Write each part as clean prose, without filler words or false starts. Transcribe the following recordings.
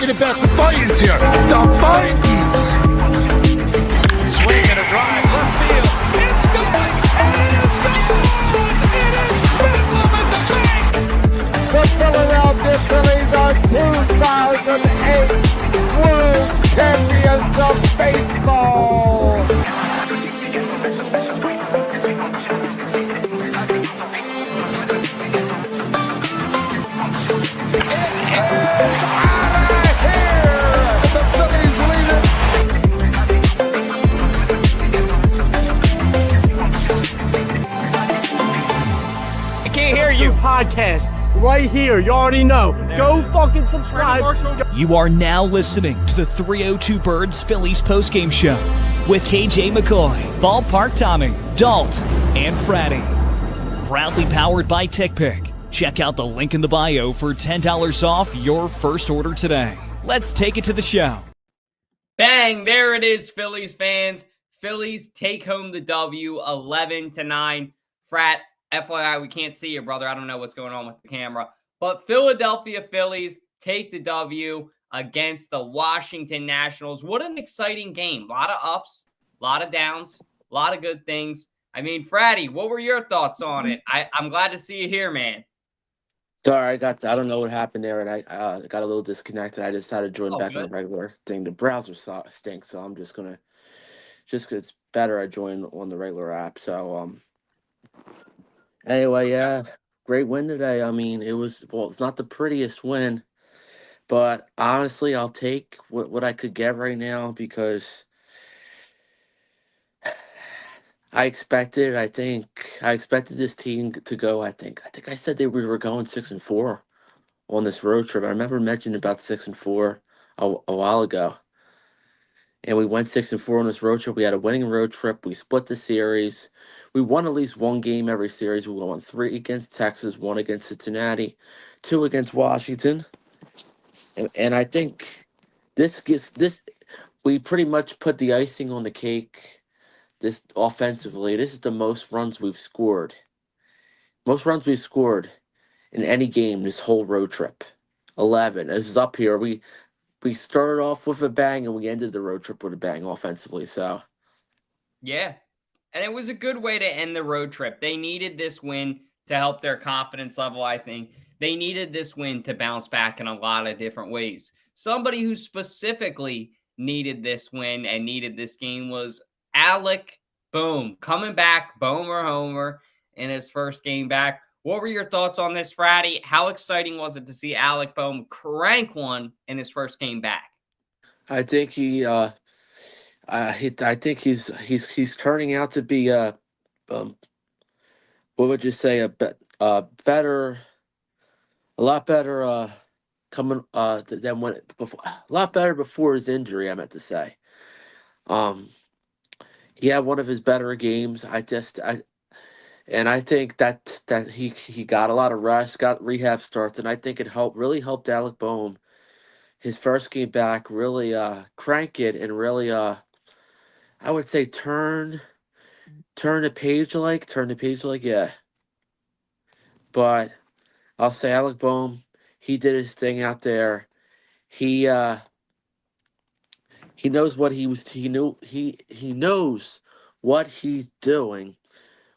talking about the Titans here. The Titans. Swing and a drive, left field. It's gone. It is gone. It is bedlam at the bank. The Philadelphia Phillies are 2008 World Champions of Baseball. Podcast right here. You already know. Go fucking subscribe. You are now listening to the 302 Birds Phillies postgame show with KJ McCoy, Ballpark Tommy, Dalton and Fratty. Proudly powered by TickPick. Check out the link in the bio for $10 off your first order today. Let's take it to the show. Bang! There it is, Phillies fans. Phillies take home the W 11-9. Frat, FYI, we can't see you, brother. I don't know what's going on with the camera. But Philadelphia Phillies take the W against the Washington Nationals. What an exciting game. A lot of ups, a lot of downs, a lot of good things. I mean, Fratty, what were your thoughts on it? I'm glad to see you here, man. Sorry, I don't know what happened there, and I got a little disconnected. I decided to join back on the regular thing. The browser stinks, so I'm just gonna it's better I join on the regular app. So anyway, yeah, great win today. I mean, it's not the prettiest win, but honestly, I'll take what I could get right now because I expected this team to go. I think I said we were going 6-4 on this road trip. I remember mentioning about 6-4 a while ago, and we went 6-4 on this road trip. We had a winning road trip. We split the series. We won at least one game every series. We won 3 against Texas, 1 against Cincinnati, 2 against Washington, and I think we pretty much put the icing on the cake. This offensively, this is the most runs we've scored. Most runs we've scored in any game this whole road trip. 11. This is up here. We started off with a bang and we ended the road trip with a bang offensively. So, yeah, and it was a good way to end the road trip. They needed this win to help their confidence level. I think they needed this win to bounce back in a lot of different ways. Somebody who specifically needed this win and needed this game was Alec Bohm, coming back, Bohm or Homer, in his first game back. What were your thoughts on this, Fratty? How exciting was it to see Alec Bohm crank one in his first game back? I think I think he's turning out to be what would you say a lot better coming than when before, a lot better before his injury. I meant to say. He had one of his better games. I think that he got a lot of rest, got rehab starts, and I think it really helped Alec Bohm his first game back really crank it and really I would say turn the page like yeah. But I'll say Alec Bohm, he did his thing out there. He knows what he knows what he's doing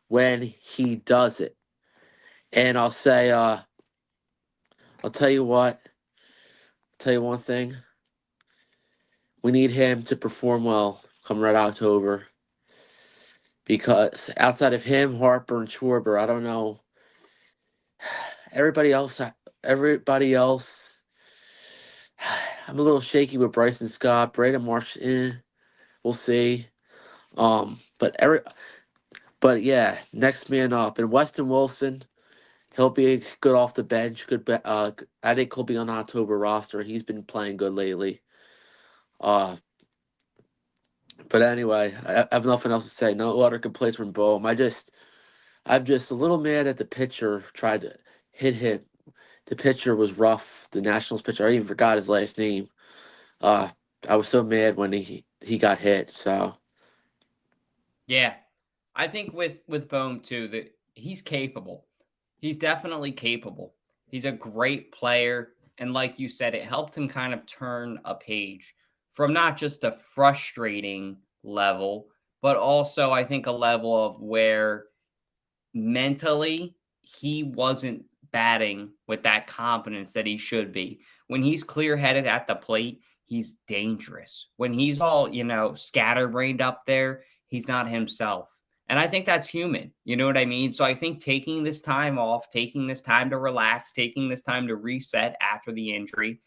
when he does it. And I'll say I'll tell you one thing. We need him to perform well come Red October. Because outside of him, Harper and Schwarber, I don't know. Everybody else I'm a little shaky with Bryson Scott, Braden Marsh. We'll see. But yeah, next man up, and Weston Wilson, he'll be good off the bench. I think he'll be on the October roster. He's been playing good lately. But anyway, I have nothing else to say. No other complaints from Bohm. I'm just a little mad at the pitcher tried to hit him. The pitcher was rough. The Nationals pitcher, I even forgot his last name. I was so mad when he got hit. So yeah, I think with Bohm too that he's capable. He's definitely capable. He's a great player. And like you said, it helped him kind of turn a page from not just a frustrating level, but also I think a level of where mentally he wasn't batting with that confidence that he should be. When he's clear-headed at the plate, he's dangerous. When he's all, scatterbrained up there, he's not himself. And I think that's human. You know what I mean? So I think taking this time off, taking this time to relax, taking this time to reset after the injury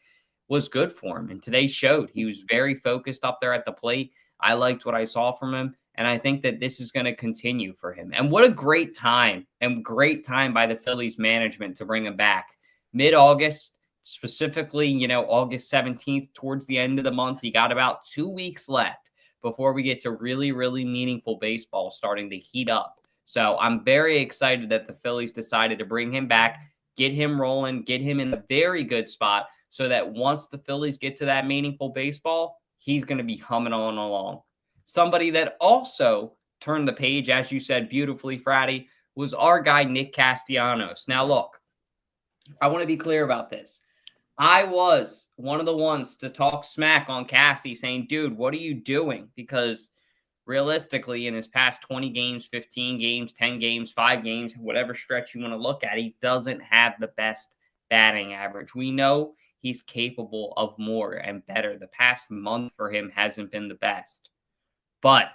was good for him. And today showed he was very focused up there at the plate. I liked what I saw from him. And I think that this is going to continue for him. And what a great time by the Phillies management to bring him back mid-August, specifically, August 17th, towards the end of the month. You got about 2 weeks left before we get to really, really meaningful baseball starting to heat up. So I'm very excited that the Phillies decided to bring him back, get him rolling, get him in a very good spot so that once the Phillies get to that meaningful baseball, he's going to be humming on along. Somebody that also turned the page, as you said beautifully, Fratty, was our guy, Nick Castellanos. Now, look, I want to be clear about this. I was one of the ones to talk smack on Casty saying, dude, what are you doing? Because realistically, in his past 20 games, 15 games, 10 games, 5 games, whatever stretch you want to look at, he doesn't have the best batting average. We know he's capable of more and better. The past month for him hasn't been the best. But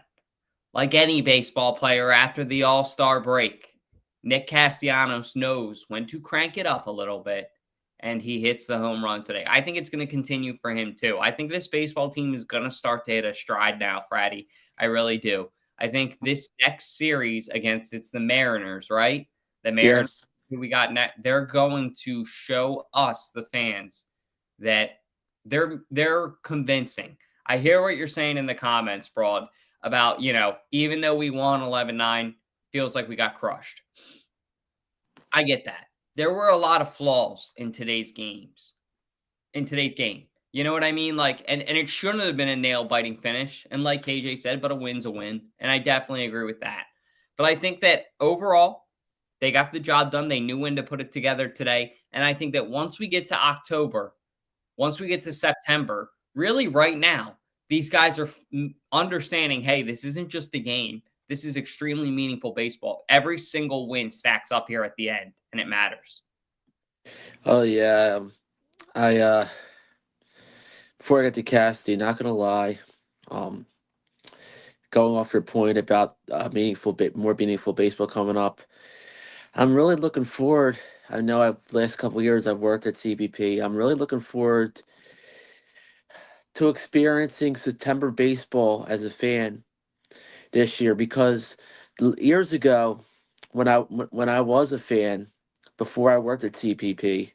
like any baseball player after the All-Star break, Nick Castellanos knows when to crank it up a little bit, and he hits the home run today. I think it's going to continue for him too. I think this baseball team is going to start to hit a stride now, Fratty. I really do. I think this next series against the Mariners, right? The Mariners, who we got they're going to show us, the fans, that they're convincing. I hear what you're saying in the comments, Broad, about, even though we won 11-9, feels like we got crushed. I get that. There were a lot of flaws in today's game. You know what I mean? And it shouldn't have been a nail-biting finish. And like KJ said, but a win's a win. And I definitely agree with that. But I think that overall, they got the job done. They knew when to put it together today. And I think that once we get to October, once we get to September, really right now, these guys are understanding, hey, this isn't just a game. This is extremely meaningful baseball. Every single win stacks up here at the end, and it matters. Oh, yeah. Before I get to Casty, not going to lie, going off your point about more meaningful baseball coming up, I'm really looking forward. I know last couple of years I've worked at CBP. I'm really looking forward to experiencing September baseball as a fan this year, because years ago when I was a fan before I worked at CPP,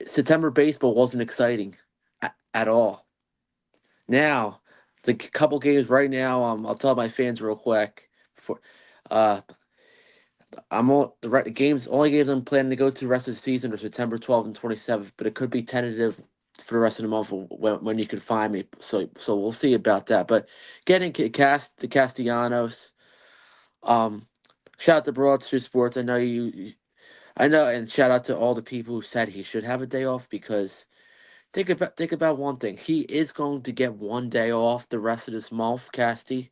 September baseball wasn't exciting at all. Now, the couple games right now, I'll tell my fans real quick. Only games I'm planning to go to the rest of the season are September 12th and 27th, but it could be tentative for the rest of the month when you can find me. So we'll see about that. But getting to Castellanos, shout out to Broad Street Sports. I know, and shout out to all the people who said he should have a day off, because think about one thing. He is going to get one day off the rest of this month, Casty.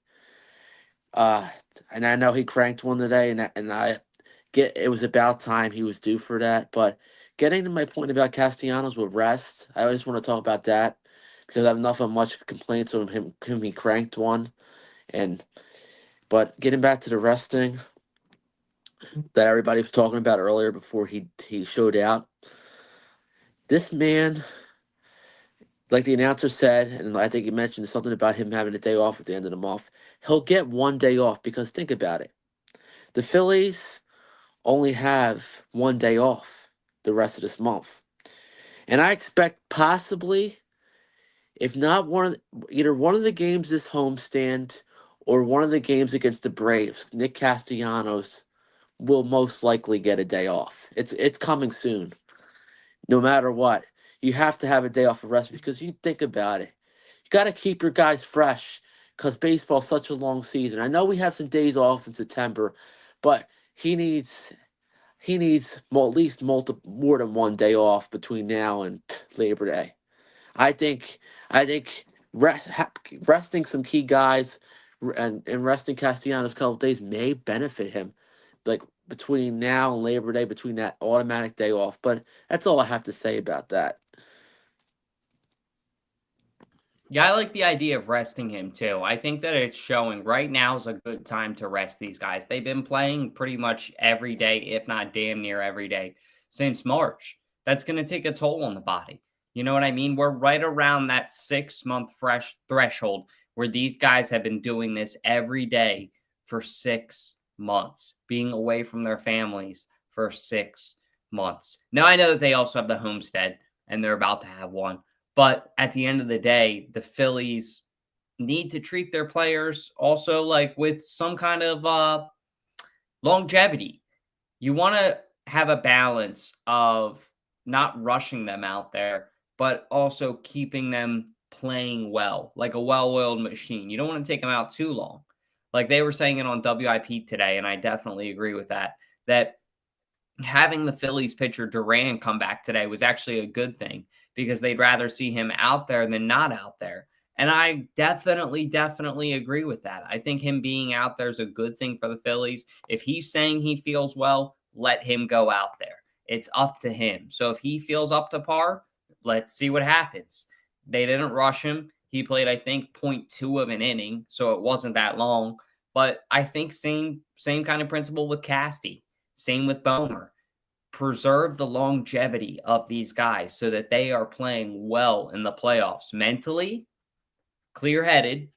And I know he cranked one today, and I get it was about time he was due for that. But getting to my point about Castellanos with rest, I always want to talk about that because I have nothing much complaints on him. He cranked one, but getting back to the resting that everybody was talking about earlier before he showed out. This man, like the announcer said, and I think he mentioned something about him having a day off at the end of the month. He'll get one day off because think about it. The Phillies only have one day off the rest of this month. And I expect possibly, if not either one of the games this homestand or one of the games against the Braves, Nick Castellanos will most likely get a day off. It's coming soon. No matter what, you have to have a day off of rest, because you think about it. You got to keep your guys fresh because baseball's such a long season. I know we have some days off in September, but he needs he needs at least more than one day off between now and Labor Day. I think I think resting some key guys and resting Castellanos a couple of days may benefit him, like between now and Labor Day, between that automatic day off. But that's all I have to say about that. Yeah, I like the idea of resting him too. I think that it's showing right now is a good time to rest these guys. They've been playing pretty much every day, if not damn near every day, since March. That's going to take a toll on the body. You know what I mean? We're right around that 6-month fresh threshold where these guys have been doing this every day for 6 months, being away from their families for 6 months. Now, I know that they also have the homestead and they're about to have one. But at the end of the day, the Phillies need to treat their players also like with some kind of longevity. You want to have a balance of not rushing them out there, but also keeping them playing well, like a well-oiled machine. You don't want to take them out too long. Like they were saying it on WIP today, and I definitely agree with that having the Phillies pitcher Duran come back today was actually a good thing because they'd rather see him out there than not out there. And I definitely agree with that. I think him being out there is a good thing for the Phillies. If he's saying he feels well, let him go out there. It's up to him. So if he feels up to par, let's see what happens. They didn't rush him. He played, I think, 0.2 of an inning, so it wasn't that long. But I think same kind of principle with Casty. Same with Bomer. Preserve the longevity of these guys so that they are playing well in the playoffs, mentally, clear-headed,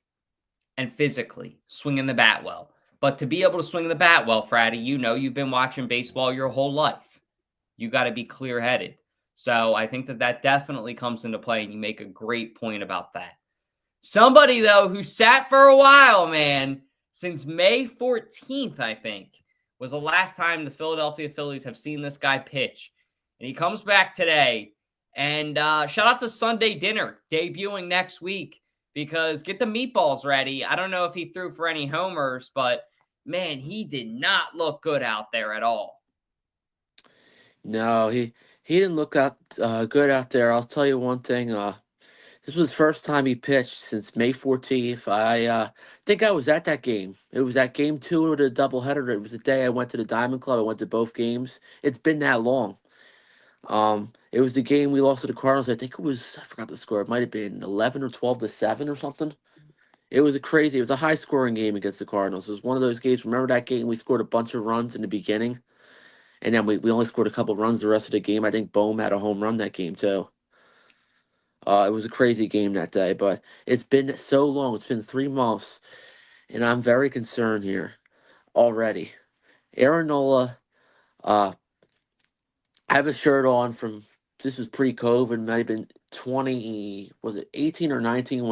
and physically swinging the bat well. But to be able to swing the bat well, Fratty, you know you've been watching baseball your whole life. You got to be clear-headed. So I think that definitely comes into play, and you make a great point about that. Somebody, though, who sat for a while, man, since May 14th, I think, was the last time the Philadelphia Phillies have seen this guy pitch. And he comes back today. And shout out to Sunday Dinner, debuting next week, because get the meatballs ready. I don't know if he threw for any homers, but, man, he did not look good out there at all. No, he didn't look good out there. I'll tell you one thing. This was the first time he pitched since May 14th. I think I was at that game. It was at game 2 of the doubleheader. It was the day I went to the Diamond Club. I went to both games. It's been that long. It was the game we lost to the Cardinals. I think it was, I forgot the score. It might have been 11 or 12-7 or something. It was a high-scoring game against the Cardinals. It was one of those games. Remember that game? We scored a bunch of runs in the beginning, and then we only scored a couple runs the rest of the game. I think Bohm had a home run that game, too. It was a crazy game that day, but it's been so long. It's been 3 months, and I'm very concerned here already. Aaron Nola, I have a shirt on from, this was pre-COVID, might have been 18 or 19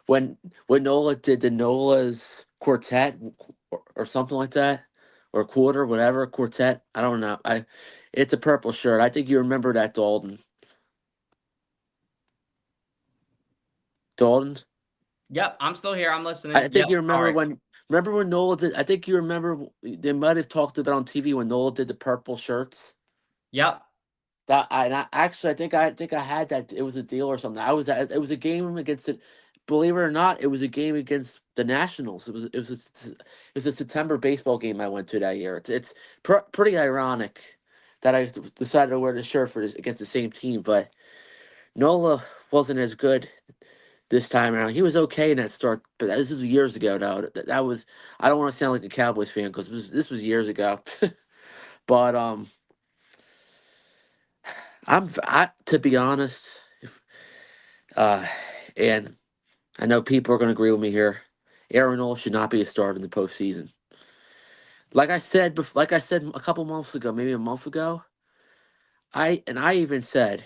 when Nola did the Nola's quartet or something like that, or quarter, whatever, quartet. I don't know. It's a purple shirt. I think you remember that, Dalton. Dalton? Yep, I'm still here. I'm listening. I think you remember right. when Nola did. I think you remember they might have talked about on TV when Nola did the purple shirts. Yep. I think I had that. It was a deal or something. It was a game against it. Believe it or not, it was a game against the Nationals. It was a September baseball game I went to that year. It's pretty ironic that I decided to wear the shirt for this against the same team, but Nola wasn't as good this time around. He was okay in that start, but this was years ago, though. That was, I don't want to sound like a Cowboys fan because this was years ago. But to be honest, and I know people are going to agree with me here. Aaron Nola should not be a starter in the postseason. Like I said a couple months ago, maybe a month ago, I even said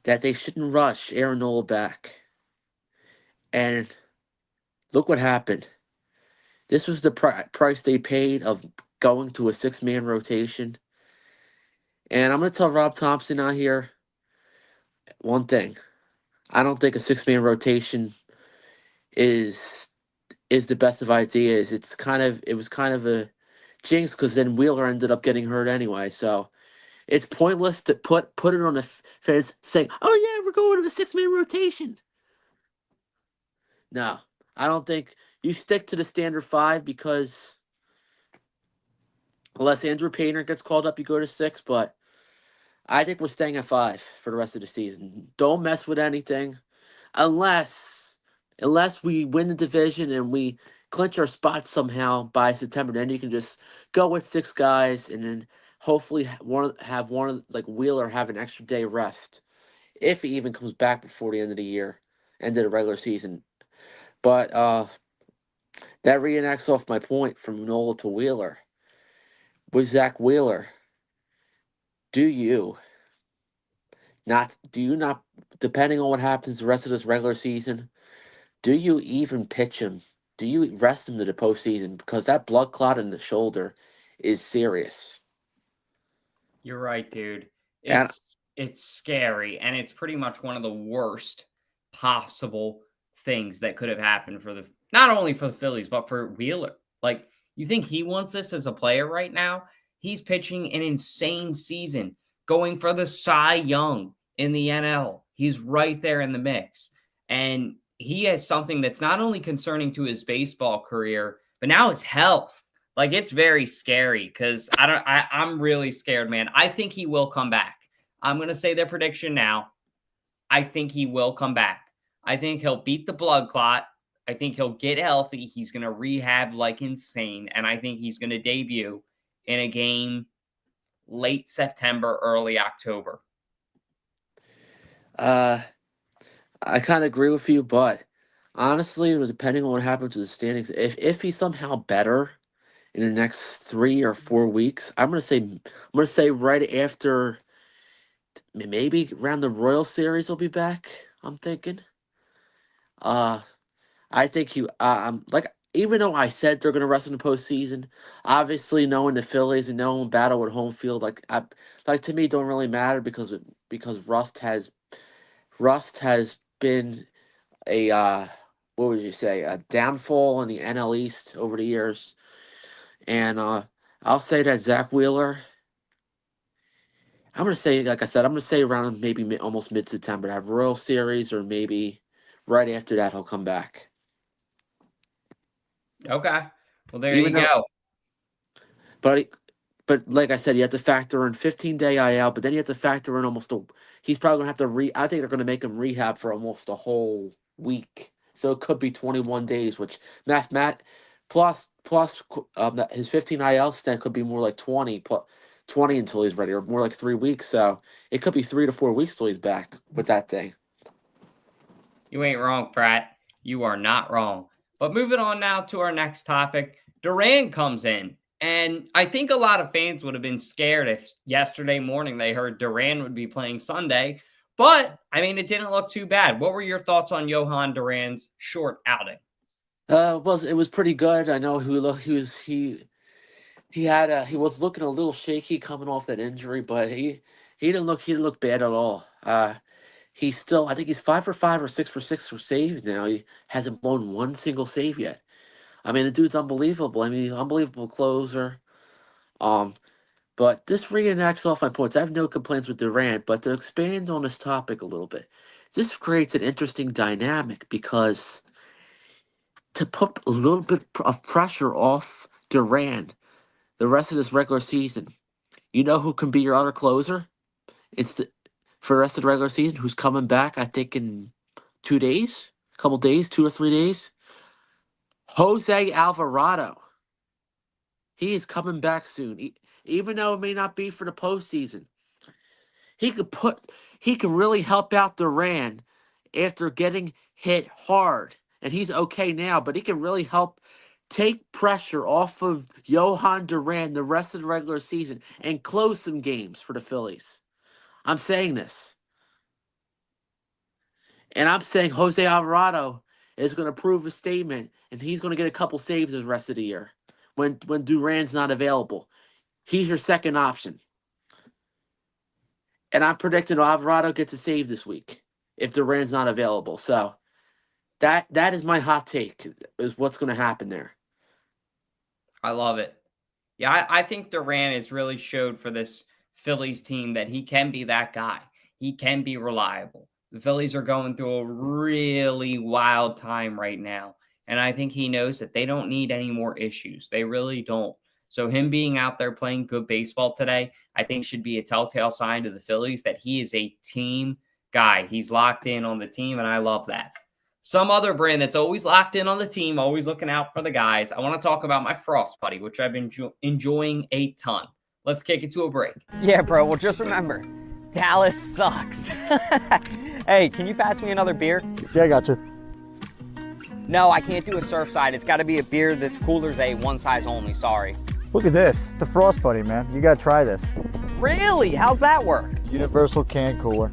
that they shouldn't rush Aaron Nola back. And look what happened. This was the price they paid of going to a 6-man rotation. And I'm going to tell Rob Thompson out here one thing. I don't think a 6-man rotation is the best of ideas. It was kind of a jinx because then Wheeler ended up getting hurt anyway. So it's pointless to put it on the fence saying, "Oh yeah, we're going to the 6-man rotation." No, I don't think you stick to the standard 5 because unless Andrew Painter gets called up, you go to 6. But I think we're staying at 5 for the rest of the season. Don't mess with anything unless we win the division and we clinch our spot somehow by September. Then you can just go with 6 guys and then hopefully have one like Wheeler have an extra day rest if he even comes back before the end of the year, end of the regular season. But that reenacts off my point from Nola to Wheeler. With Zach Wheeler, do you not, depending on what happens the rest of this regular season, do you even pitch him? Do you rest him to the postseason? Because that blood clot in the shoulder is serious. You're right, dude. And It's scary, and it's pretty much one of the worst possible things that could have happened for not only for the Phillies, but for Wheeler. Like, you think he wants this as a player right now? He's pitching an insane season, going for the Cy Young in the NL. He's right there in the mix. And he has something that's not only concerning to his baseball career, but now his health. Like, it's very scary because I'm really scared, man. I think he will come back. I'm going to say their prediction now. I think he will come back. I think he'll beat the blood clot. I think he'll get healthy. He's going to rehab like insane. And I think he's going to debut in a game late September, early October. I kind of agree with you, but honestly, depending on what happens to the standings, if he's somehow better in the next 3 or 4 weeks, I'm gonna say right after, maybe around the Royal Series he'll be back. I'm thinking. I think he. Like, even though I said they're gonna rest in the postseason, obviously knowing the Phillies and knowing battle at home field, like to me don't really matter because Rust has been a what would you say, a downfall in the NL East over the years. And I'll say that Zach Wheeler, I'm gonna say, like I said, I'm gonna say around maybe almost mid-September to have Royal Series, or maybe right after that he'll come back. Okay. Well, there Even you though, go. but like I said, you have to factor in 15-day IL, but then you have to factor in he's probably gonna have to I think they're gonna make him rehab for almost a whole week. So it could be 21 days, which plus his 15 IL stint could be more like 20 until he's ready, or more like 3 weeks. So it could be 3 to 4 weeks till he's back with that thing. You ain't wrong, Frat. You are not wrong. But moving on now to our next topic, Duran comes in. And I think a lot of fans would have been scared if yesterday morning they heard Duran would be playing Sunday. But, I mean, it didn't look too bad. What were your thoughts on Jhoan Duran's short outing? Well, it was pretty good. I know he was looking a little shaky coming off that injury, but he didn't look bad at all. He's still, I think he's 5 for 5 or 6 for 6 for saves now. He hasn't blown one single save yet. I mean, the dude's unbelievable. I mean, unbelievable closer. But this reenacts off my points. I have no complaints with Durant, but to expand on this topic a little bit, this creates an interesting dynamic because to put a little bit of pressure off Durant the rest of this regular season, you know who can be your other closer? For the rest of the regular season, who's coming back, I think, in 2 days, couple days, 2 or 3 days. Jose Alvarado. He is coming back soon. Even though it may not be for the postseason, he could really help out Duran after getting hit hard. And he's okay now, but he can really help take pressure off of Jhoan Duran the rest of the regular season and close some games for the Phillies. I'm saying this. And I'm saying Jose Alvarado is going to prove a statement, and he's going to get a couple saves the rest of the year when Duran's not available. He's your second option. And I'm predicting Alvarado gets a save this week if Duran's not available. So that is my hot take, is what's going to happen there. I love it. Yeah, I think Duran has really showed for this Phillies team that he can be that guy. He can be reliable. The Phillies are going through a really wild time right now. And I think he knows that they don't need any more issues. They really don't. So him being out there playing good baseball today, I think should be a telltale sign to the Phillies that he is a team guy. He's locked in on the team, and I love that. Some other brand that's always locked in on the team, always looking out for the guys. I want to talk about my Frost Buddy, which I've been enjoying a ton. Let's kick it to a break. Yeah, bro. Well, just remember, Dallas sucks. Hey, can you pass me another beer? Yeah, I got you. No, I can't do a Surfside. It's got to be a beer. This cooler's a one size only. Sorry. Look at this. The Frost Buddy, man. You got to try this. Really? How's that work? Universal can cooler.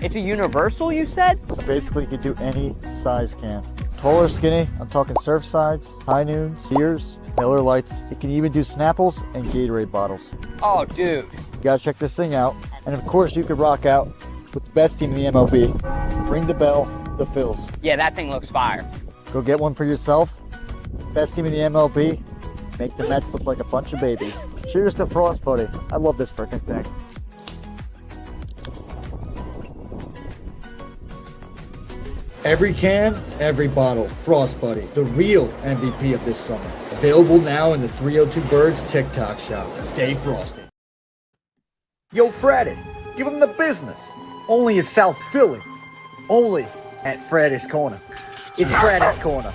It's a universal, you said? So basically, you can do any size can. Tall or skinny, I'm talking Surfsides, High Noons, beers, Miller Lights. You can even do Snapples and Gatorade bottles. Oh, dude. You gotta check this thing out. And of course, you could rock out with the best team in the MLB. Ring the bell, the Phils. Yeah, that thing looks fire. Go get one for yourself. Best team in the MLB. Make the Mets look like a bunch of babies. Cheers to Frost Buddy. I love this freaking thing. Every can, every bottle. Frost Buddy, the real MVP of this summer. Available now in the 302 Birds TikTok shop. Stay frosty. Yo, Fratty, give him the business. Only in South Philly. Only at Fratty's Corner. It's Fratty's Corner.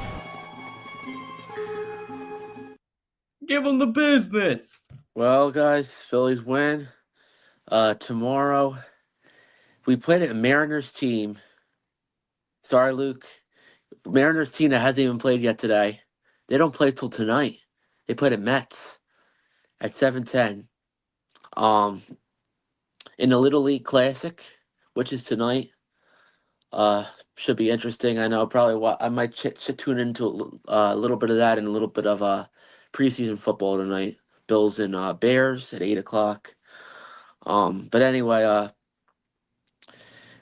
Give him the business. Well, guys, Phillies win. Tomorrow, we played a Mariners team. Sorry, Luke. Mariners team that hasn't even played yet today. They don't play till tonight. They played at Mets at 7:10. In the Little League Classic, which is tonight. Should be interesting. I know probably I might tune into a little bit of that and a little bit of preseason football tonight. Bills and Bears at 8:00. But anyway,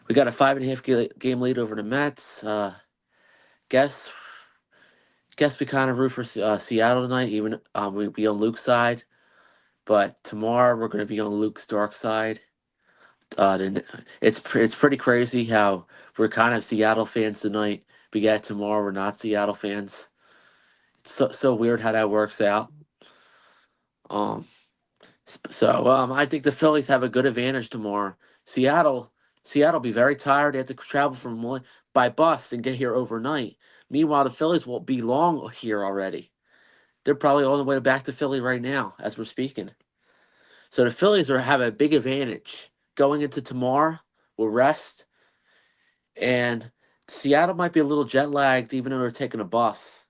we got a 5.5 game lead over the Mets. Guess we kind of root for Seattle tonight, even we'll be on Luke's side. But tomorrow we're going to be on Luke's dark side. It's pretty crazy how we're kind of Seattle fans tonight, but yet tomorrow we're not Seattle fans. It's so weird how that works out. I think the Phillies have a good advantage tomorrow. Seattle be very tired. They have to travel by bus and get here overnight. Meanwhile, the Phillies will be long here already. They're probably on the way back to Philly right now as we're speaking. So the Phillies have a big advantage going into tomorrow. We'll rest. And Seattle might be a little jet lagged even though they're taking a bus.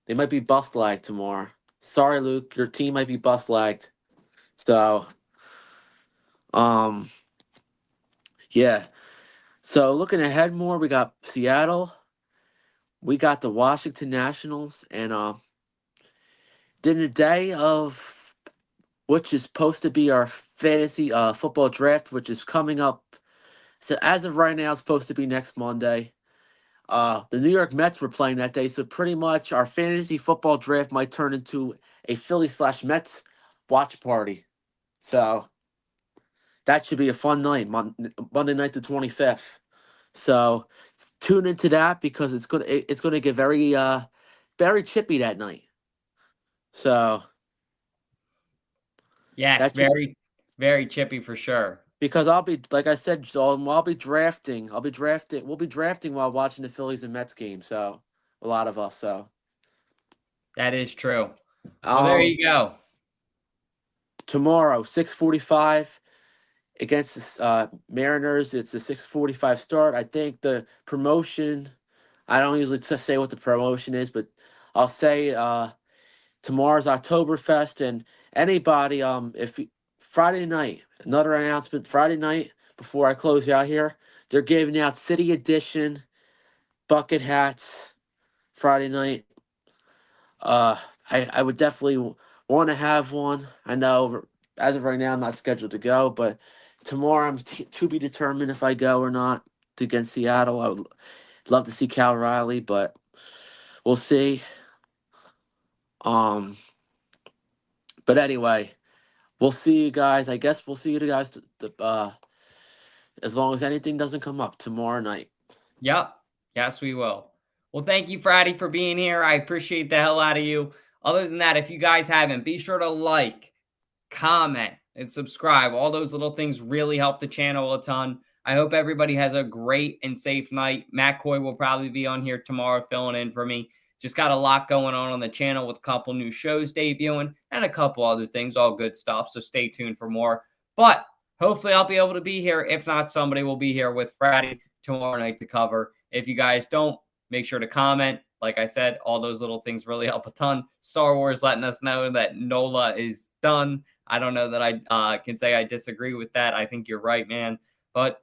They might be bus lagged tomorrow. Sorry, Luke. Your team might be bus lagged. So, yeah. So looking ahead more, we got Seattle. We got the Washington Nationals. And then the day of, which is supposed to be our fantasy football draft, which is coming up. So as of right now, it's supposed to be next Monday. The New York Mets were playing that day, so pretty much our fantasy football draft might turn into a Philly/Mets watch party. So that should be a fun night, Monday night the 25th. So tune into that because it's gonna get very chippy that night. So yes, very very chippy for sure. Because I'll be, like I said, I'll be drafting. We'll be drafting while watching the Phillies and Mets game. So a lot of us. So that is true. Well, there you go. Tomorrow, 6:45 against the Mariners. It's a 6:45 start. I think the promotion. I don't usually say what the promotion is, but I'll say tomorrow's Oktoberfest, and anybody if Friday night, another announcement. Friday night, before I close out here, they're giving out City Edition bucket hats Friday night. I would definitely want to have one. I know as of right now I'm not scheduled to go, but tomorrow I'm to be determined if I go or not against Seattle. I would love to see Cal Riley, but we'll see. But anyway, we'll see you guys. I guess we'll see you guys as long as anything doesn't come up tomorrow night. Yep. Yes, we will. Well, thank you, Fratty, for being here. I appreciate the hell out of you. Other than that, if you guys haven't, be sure to like, comment, and subscribe. All those little things really help the channel a ton. I hope everybody has a great and safe night. Matt Coy will probably be on here tomorrow filling in for me. Just got a lot going on the channel with a couple new shows debuting and a couple other things, all good stuff. So stay tuned for more. But hopefully I'll be able to be here. If not, somebody will be here with Fratty tomorrow night to cover. If you guys don't, make sure to comment. Like I said, all those little things really help a ton. Star Wars letting us know that Nola is done. I don't know that I can say I disagree with that. I think you're right, man. But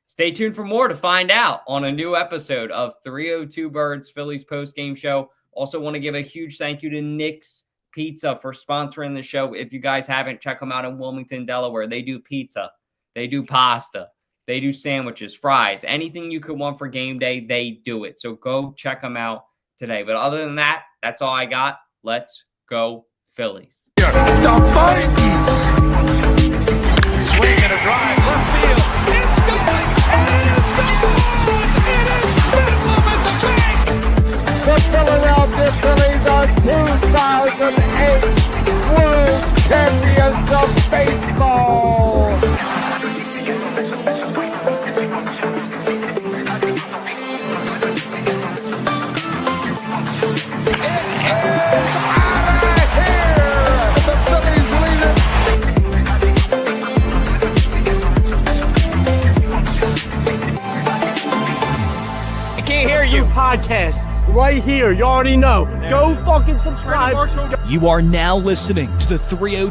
stay tuned for more to find out on a new episode of 302 Birds Phillies post-game show. Also want to give a huge thank you to Nick's Pizza for sponsoring the show. If you guys haven't, check them out in Wilmington, Delaware. They do pizza. They do pasta. They do sandwiches, fries. Anything you could want for game day, they do it. So go check them out today. But other than that, that's all I got. Let's go Phillies. The Vikings. Swing and a drive, left field. It's good. And it's gone. It is Bedlam at the bank. The Philadelphia Phillies are 2008 World Champions of Baseball. Podcast right here. You already know. Go fucking subscribe. You are now listening to the 302